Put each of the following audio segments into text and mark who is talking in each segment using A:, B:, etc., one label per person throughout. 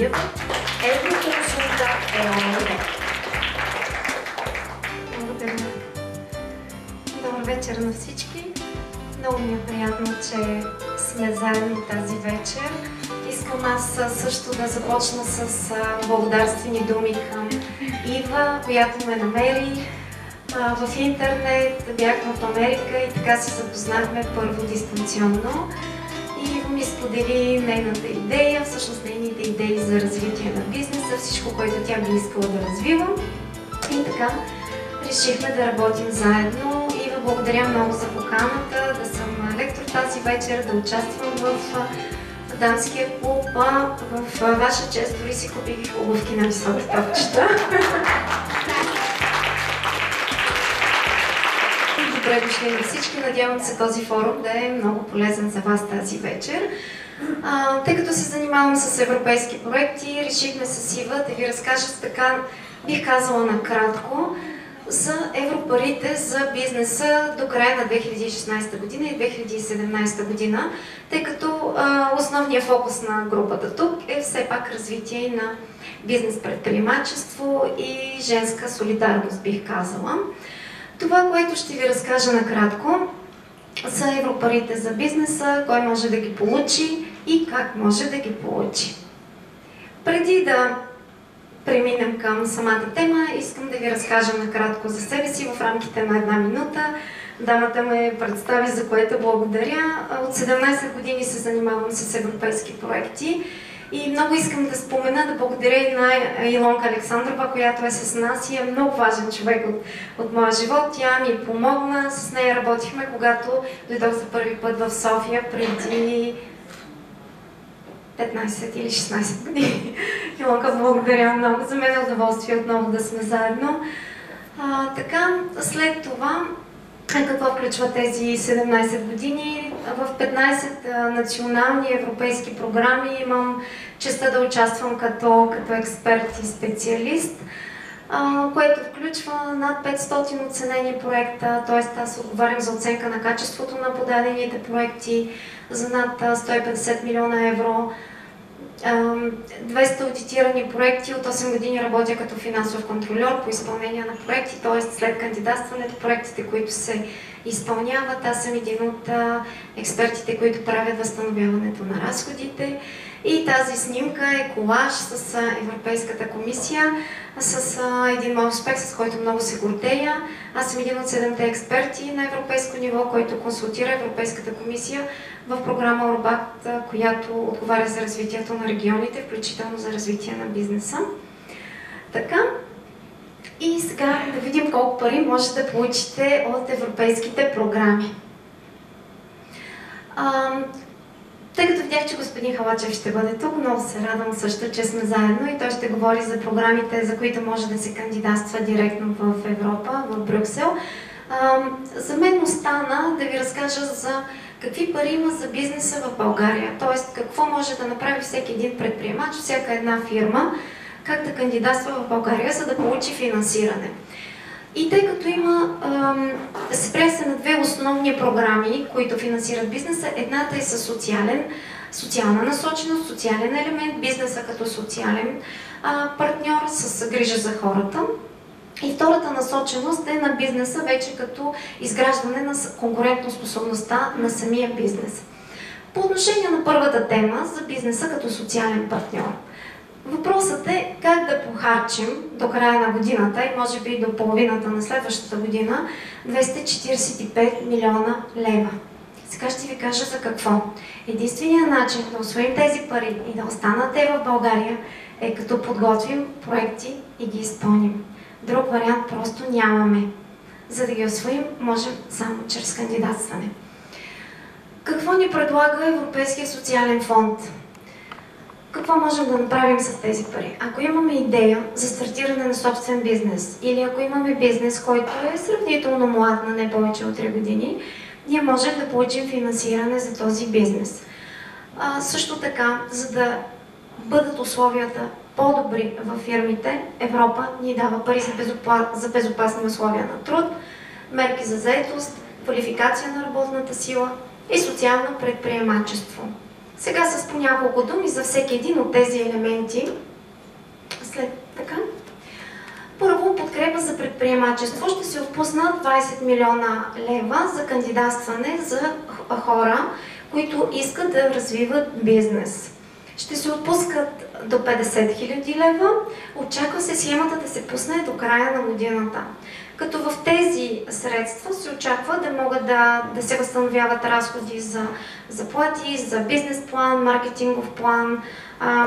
A: Георгиева, Евроконсулта ЕООД.
B: Благодаря. Добър вечер на всички. Много ми е приятно, че сме заедно тази вечер. Искам аз също да започна с благодарствени думи към Ива, която ме намери в интернет. Бях в Америка и така се запознахме първо дистанционно. И Ива ми сподели нейната идея, всъщност нейните идеи за развитие на бизнеса, всичко, което тя би искала да развива. И така решихме да работим заедно. Ива, благодаря много за поканата, да съм лектор тази вечер, да участвам в дамския клуб. В ваша чест дори си купих обувки на високи топчета. Добре дошли на всички. Надявам се този форум да е много полезен за вас тази вечер. Тъй като се занимавам с европейски проекти, решихме с Ива да ви разкажа така, бих казала накратко, за европарите за бизнеса до края на 2016 година и 2017 година, тъй като основният фокус на групата тук е все пак развитие на бизнес предприемачество и женска солидарност, бих казала. Това, което ще ви разкажа накратко, са европарите за бизнеса, кой може да ги получи и как може да ги получи. Преди да преминем към самата тема, искам да ви разкажа накратко за себе си в рамките на една минута. Дамата ме представи, за което благодаря. От 17 години се занимавам с европейски проекти и много искам да спомена, да благодаря и на Илонка Александрова, която е с нас и е много важен човек от моя живот. Тя ми помогна, с нея работихме, когато дойдох за първи път в София преди 15 или 16 години. Илонка, благодаря много. За мен е удоволствие отново да сме заедно. Така, след това, какво включва тези 17 години? В 15 национални европейски програми имам честта да участвам като експерт и специалист, което включва над 500 оценени проекта, т.е. аз отговарям за оценка на качеството на подадените проекти за над 150 милиона евро, 200 аудитирани проекти. От 8 години работя като финансов контрольор по изпълнение на проекти, т.е. след кандидатстването, проектите, които се изпълняват. Аз съм един от експертите, които правят възстановяването на разходите. И тази снимка е колаж с Европейската комисия, с един мой успех, с който много се гордея. Аз съм един от 7-те експерти на европейско ниво, който консултира Европейската комисия в програма Орбат, която отговаря за развитието на регионите, включително за развитие на бизнеса. Така, и сега да видим колко пари може да получите от европейските програми. Тъй като видях, че господин Халачев ще бъде тук, много се радвам също, че сме заедно и той ще говори за програмите, за които може да се кандидатства директно в Европа, в Брюксел. За мен остана да ви разкажа за какви пари има за бизнеса в България, т.е. какво може да направи всеки един предприемач, всяка една фирма, как да кандидатства в България, за да получи финансиране. И тъй като спря се на две основни програми, които финансират бизнеса, едната е със социална насоченост, социален елемент, бизнеса като социален партньор с грижа за хората. И втората насоченост е на бизнеса вече като изграждане на конкурентоспособността на самия бизнес. По отношение на първата тема за бизнеса като социален партньор. Въпросът е как да похарчим до края на годината и може би до половината на следващата година 245 милиона лева. Сега ще ви кажа за какво. Единственият начин да усвоим тези пари и да останат те в България е като подготвим проекти и ги изпълним. Друг вариант просто нямаме. За да ги усвоим, можем само чрез кандидатстване. Какво ни предлага Европейския социален фонд? Какво можем да направим с тези пари? Ако имаме идея за стартиране на собствен бизнес или ако имаме бизнес, който е сравнително млад, на не повече от 3 години, ние можем да получим финансиране за този бизнес. Също така, за да бъдат условията по-добри във фирмите, Европа ни дава пари за безопасни условия на труд, мерки за заетост, квалификация на работната сила и социално предприемачество. Сега с по няколко думи за всеки един от тези елементи. След така. Първо, подкрепа за предприемачество. Ще се отпуснат 20 милиона лева за кандидатстване за хора, които искат да развиват бизнес. Ще се отпускат до 50 хиляди лева. Очаква се схемата да се пусне до края на годината. Като в тези средства се очаква да могат да се възстановяват разходи за заплати, за бизнес план, маркетингов план,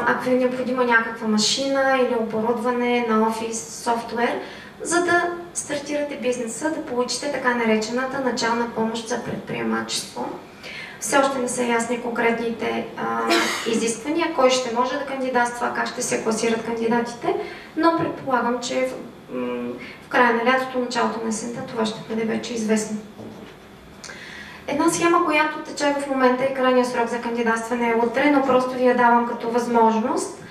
B: ако е необходима някаква машина или оборудване на офис, софтуер, за да стартирате бизнеса, да получите така наречената начална помощ за предприемачество. Все още не са ясни конкретните изисквания, кой ще може да кандидатства, как ще се класират кандидатите, но предполагам, че в края на лятото, началото на есента това ще бъде вече известно. Една схема, която тече в момента и крайният срок за кандидатстване е утре, но просто ви я давам като възможност.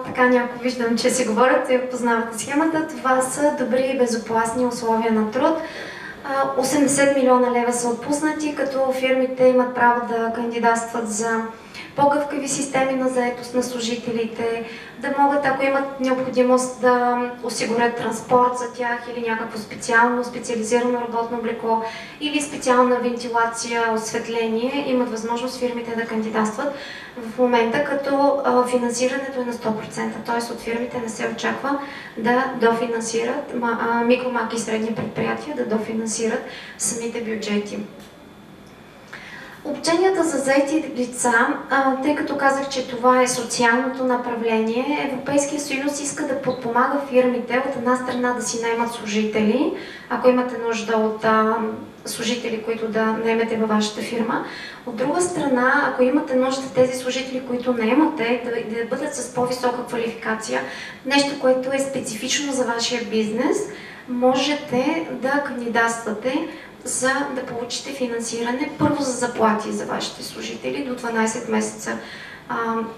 B: Така някой виждам, че си говорят и познавате схемата. Това са добри и безопасни условия на труд. 80 милиона лева са отпуснати, като фирмите имат право да кандидатстват за по-гъвкави системи на заетост на служителите, да могат, ако имат необходимост, да осигурят транспорт за тях или някакво специализирано работно облекло или специална вентилация, осветление, имат възможност фирмите да кандидатстват в момента, като финансирането е на 100%, т.е. от фирмите не се очаква да дофинансират, микро, малки и средни предприятия да дофинансират самите бюджети. Обученията за заети лица, тъй като казах, че това е социалното направление, Европейския съюз иска да подпомага фирмите от една страна да си наемат служители, ако имате нужда от служители, които да наемете във вашата фирма. От друга страна, ако имате нужда тези служители, които наемате, да бъдат с по-висока квалификация, нещо, което е специфично за вашия бизнес, можете да кандидатствате за да получите финансиране първо за заплати за вашите служители до 12 месеца.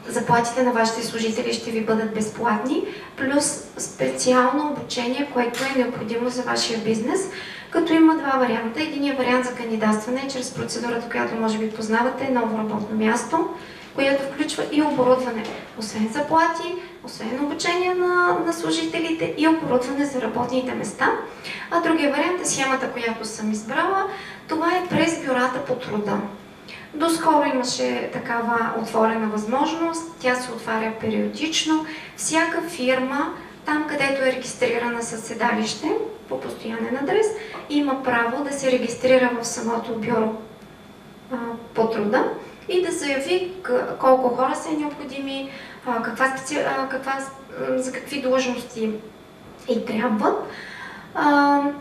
B: Заплатите на вашите служители ще ви бъдат безплатни, плюс специално обучение, което е необходимо за вашия бизнес, като има два варианта. Единият вариант за кандидатстване е чрез процедурата, която може би познавате, ново работно място, която включва и оборудване, освен заплати, освен обучение на служителите и оборудване за работните места. А другия вариант е схемата, която съм избрала. Това е през бюрата по труда. Доскоро имаше такава отворена възможност, тя се отваря периодично. Всяка фирма, там където е регистрирана със седалище по постоянен адрес, има право да се регистрира в самото бюро по труда и да заяви колко хора са необходими, за какви длъжности и трябват.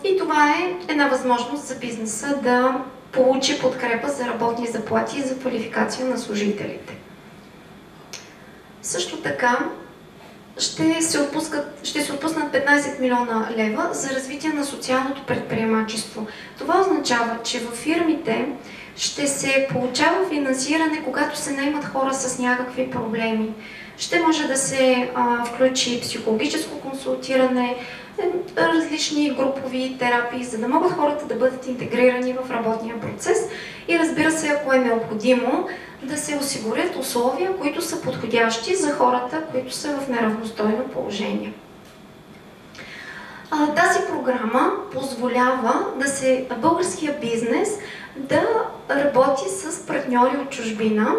B: И това е една възможност за бизнеса да получи подкрепа за работни заплати и за квалификация на служителите. Също така ще се отпуснат 15 милиона лева за развитие на социалното предприемачество. Това означава, че във фирмите ще се получава финансиране, когато се наемат хора с някакви проблеми. Ще може да се включи психологическо консултиране, различни групови терапии, за да могат хората да бъдат интегрирани в работния процес и, разбира се, ако е необходимо, да се осигурят условия, които са подходящи за хората, които са в неравностойно положение. Тази програма позволява българския бизнес да работи с партньори от чужбина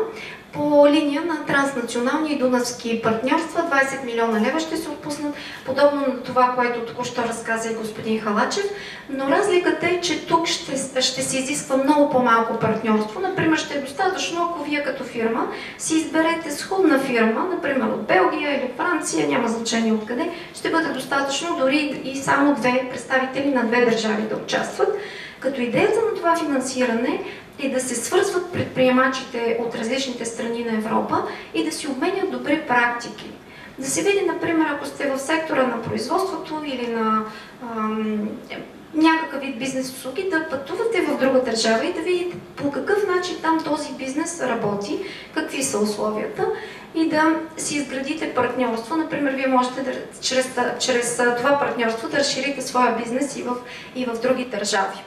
B: по линия на транснационални и дунавски партньорства. 20 милиона лева ще се отпуснат, подобно на това, което току-що разказа и господин Халачев, но разликата е, че тук ще се изисква много по-малко партньорство. Например, ще е достатъчно, ако вие като фирма си изберете сходна фирма, например от Белгия или Франция, няма значение откъде, ще бъде достатъчно дори и само две представители на две държави да участват. Като идеята на това финансиране е да се свързват предприемачите от различните страни на Европа и да си обменят добри практики. Да се види, например, ако сте в сектора на производството или на някакъв вид бизнес услуги, да пътувате в друга държава и да видите по какъв начин там този бизнес работи, какви са условията и да си изградите партньорство. Например, вие можете чрез това партньорство да разширите своя бизнес и в други държави.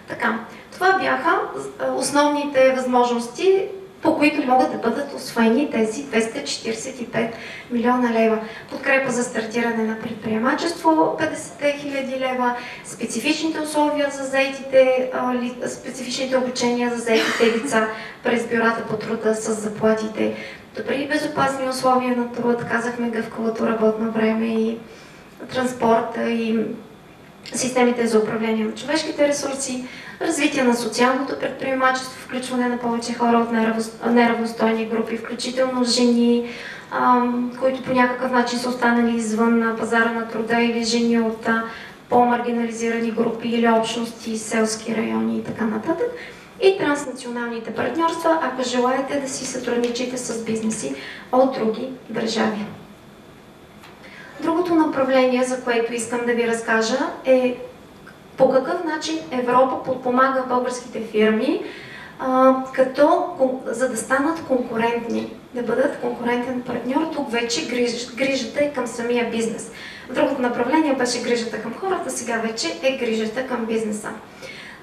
B: Така, Това бяха основните възможности, по които могат да бъдат усвоени тези 245 милиона лева. Подкрепа за стартиране на предприемачество 50 хиляди лева, специфичните условия за заетите, специфичните обучения за заетите лица през бюрата по труда с заплатите, добри и безопасни условия на труд, казахме гъвкавото работно време и транспорта и системите за управление на човешките ресурси, развитие на социалното предприемачество, включване на повече хора от неравностойни групи, включително жени, които по някакъв начин са останали извън пазара на труда, или жени от по-маргинализирани групи или общности, селски райони и така нататък. И транснационалните партньорства, ако желаете да си сътрудничите с бизнеси от други държави. Другото направление, за което искам да ви разкажа, е по какъв начин Европа подпомага българските фирми, за да станат конкурентни, да бъдат конкурентен партньор. Тук вече грижата е към самия бизнес. Другото направление беше грижата към хората, сега вече е грижата към бизнеса.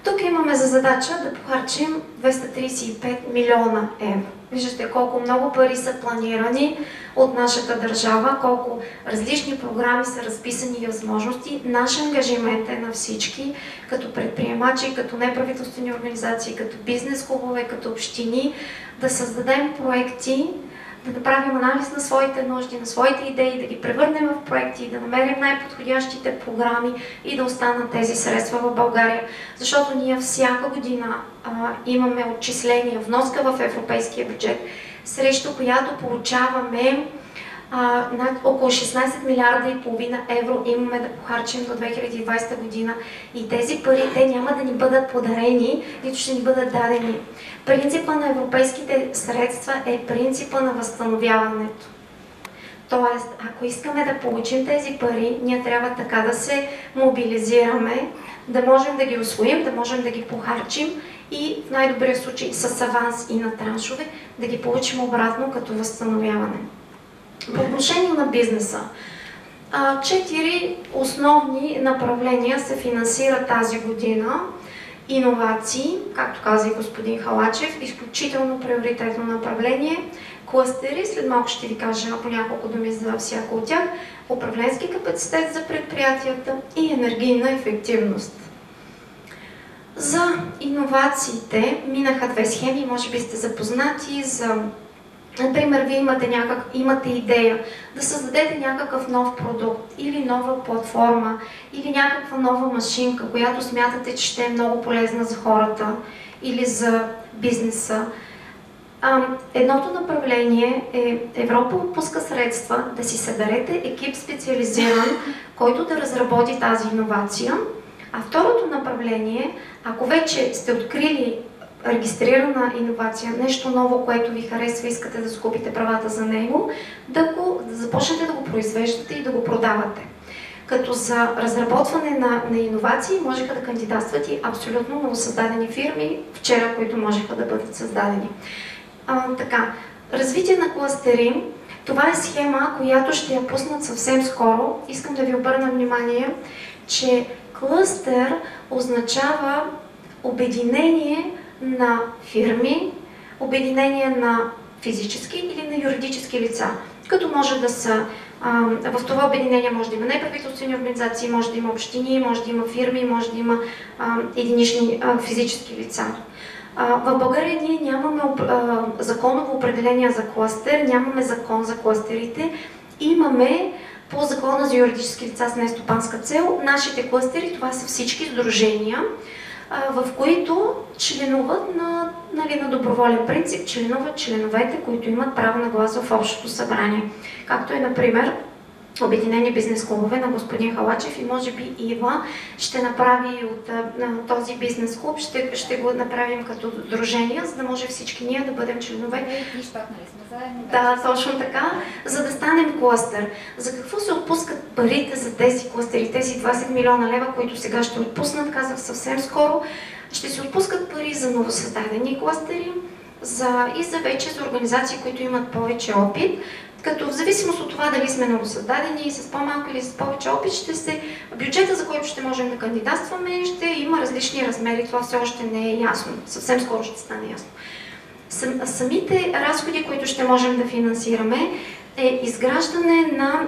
B: Тук имаме за задача да похарчим 235 милиона евро. Виждате колко много пари са планирани от нашата държава, колко различни програми са разписани и възможности. Наш ангажимент е на всички, като предприемачи, като неправителствени организации, като бизнес клубове, като общини, да създадем проекти, да направим анализ на своите нужди, на своите идеи, да ги превърнем в проекти, да намерим най-подходящите програми и да останат тези средства в България. Защото ние всяка година имаме отчисления, вноска в европейския бюджет, срещу която получаваме около 16 милиарда и половина евро имаме да похарчим до 2020 година. И тези пари, те няма да ни бъдат подарени, нито ще ни бъдат дадени. Принципа на европейските средства е принципа на възстановяването. Тоест, ако искаме да получим тези пари, ние трябва така да се мобилизираме, да можем да ги усвоим, да можем да ги похарчим и в най-добрия случай с аванс и на траншове да ги получим обратно като възстановяване. По отношение на бизнеса, 4 основни направления се финансират тази година. Иновации, както каза и господин Халачев, изключително приоритетно направление. Клъстери, след малко ще ви кажа по няколко думи за всяко от тях. Управленски капацитет за предприятията и енергийна ефективност. За иновациите минаха 2 схеми, може би сте запознати. Например, вие имате идея да създадете някакъв нов продукт или нова платформа или някаква нова машинка, която смятате, че ще е много полезна за хората или за бизнеса. Едното направление е Европа отпуска средства да си съберете екип специализиран, който да разработи тази иновация. А второто направление, ако вече сте открили регистрирана иновация, нещо ново, което ви харесва, искате да закупите правата за него, да започнете да го произвеждате и да го продавате. Като за разработване на иновации можеха да кандидатстват и абсолютно новосъздадени фирми, вчера, които можеха да бъдат създадени. Развитие на кластери. Това е схема, която ще я пуснат съвсем скоро. Искам да ви обърна внимание, че клъстер означава обединение на фирми, обединение на физически или на юридически лица. Като може да са, в това обединение може да има неправителствени организации, може да има общини, може да има фирми, може да има единични физически лица. В България ние нямаме законово определение за клъстер, нямаме закон за клъстерите, имаме по закона за юридически лица с нестопанска цел. Нашите клъстери, това са всички сдружения, в които членуват на доброволен принцип, членуват членовете, които имат право на глас в общото събрание. Както е, например, Обединени бизнес клубове на господин Халачев и може би Ива ще направи от този бизнес клуб, ще го направим като сдружение, за да може всички ние да бъдем членове. Да, точно така, за да станем клъстер. За какво се отпускат парите за тези клъстери, тези 20 милиона лева, които сега ще отпуснат, казах съвсем скоро, ще се отпускат пари за новосъздадени клъстери и за вече за организации, които имат повече опит. Като в зависимост от това дали сме новосъздадени, с по-малко или с повече опит, бюджета, за който ще можем да кандидатстваме, ще има различни размери. Това все още не е ясно. Съвсем скоро ще стане ясно. Самите разходи, които ще можем да финансираме, е изграждане на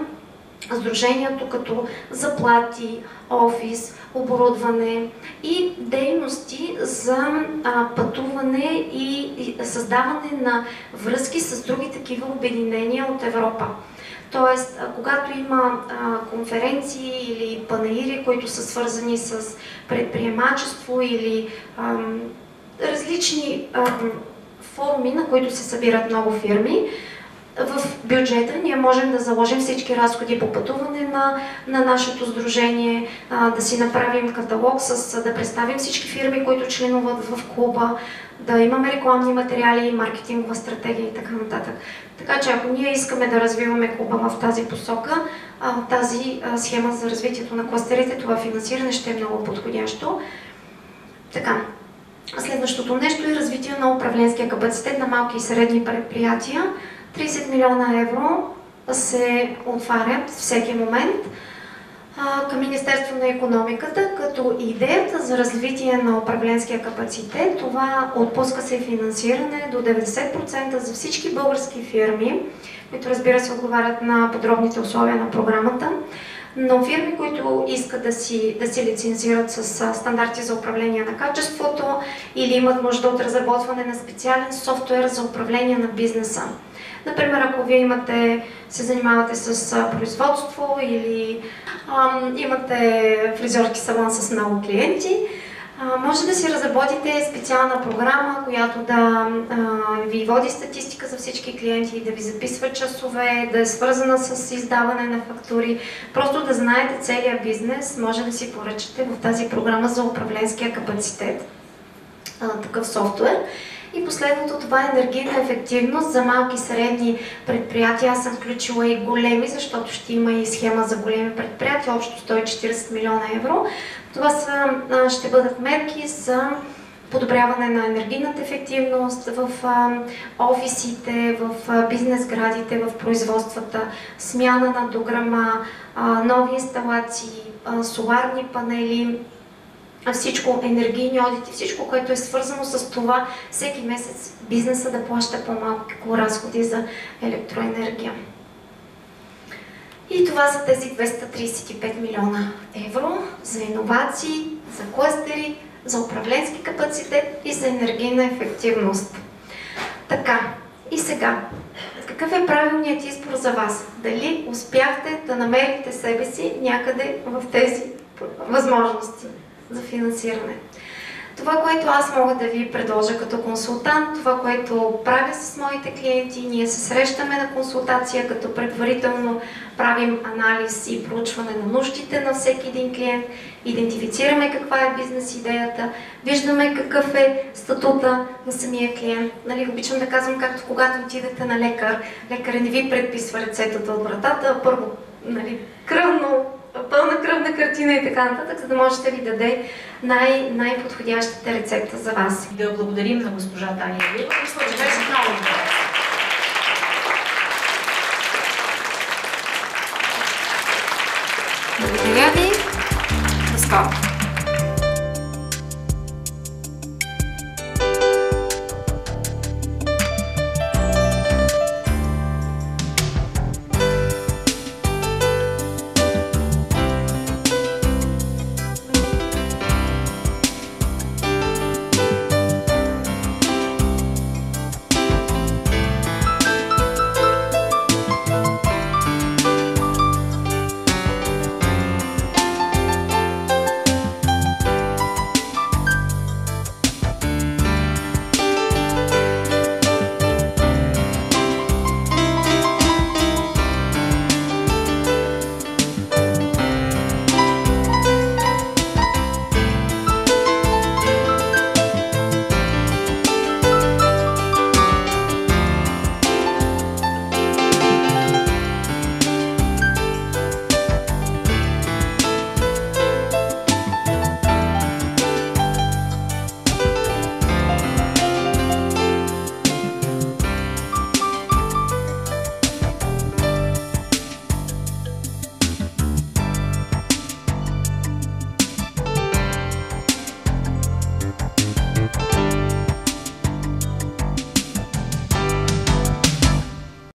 B: сдружението като заплати, офис, оборудване и дейности за пътуване и създаване на връзки с други такива обединения от Европа. Тоест, когато има конференции или панаири, които са свързани с предприемачество или различни форуми, на които се събират много фирми, в бюджета ние можем да заложим всички разходи по пътуване на нашето сдружение, да си направим каталог, да представим всички фирми, които членуват в клуба, да имаме рекламни материали, маркетингова стратегия и така нататък. Така че ако ние искаме да развиваме клуба в тази посока, тази схема за развитието на кластерите, това финансиране ще е много подходящо. Така. Следващото нещо е развитие на управленския капацитет на малки и средни предприятия. 30 милиона евро се отварят всеки момент към Министерство на икономиката, като идеята за развитие на управленския капацитет, това отпуска се финансиране до 90% за всички български фирми, които разбира се отговарят на подробните условия на програмата, но фирми, които искат да си лицензират с стандарти за управление на качеството или имат нужда от разработване на специален софтуер за управление на бизнеса. Например, ако вие се занимавате с производство или имате фризьорски салон с много клиенти, може да си разработите специална програма, която да ви води статистика за всички клиенти, да ви записва часове, да е свързана с издаване на фактури. Просто да знаете целият бизнес, може да си поръчате в тази програма за управленския капацитет такъв софтуер. И последното, това е енергийна ефективност за малки и средни предприятия. Аз съм включила и големи, защото ще има и схема за големи предприятия, общо 140 милиона евро. Това ще бъдат мерки за подобряване на енергийната ефективност в офисите, в бизнес градите, в производствата, смяна на дограма, нови инсталации, соларни панели, всичко, енергийни одити, всичко, което е свързано с това всеки месец бизнеса да плаща по-малко разходи за електроенергия. И това са тези 235 милиона евро за иновации, за клъстери, за управленски капацитет и за енергийна ефективност. Така, и сега, какъв е правилният избор за вас? Дали успяхте да намерите себе си някъде в тези възможности за финансиране? Това, което аз мога да ви предложа като консултант, това, което правя с моите клиенти, ние се срещаме на консултация, като предварително правим анализ и проучване на нуждите на всеки един клиент, идентифицираме каква е бизнес идеята, виждаме какъв е статута на самия клиент. Обичам да казвам, както когато отидете на лекар, лекарът не ви предписва рецептата от вратата, първо пълна кръвна картина и така нататък, за да може да ви даде най-подходящата рецепта за вас.
C: Да благодарим на госпожа Таня Илиева. Мисля, че беше много добре.
B: Благодаря ви. До скоро.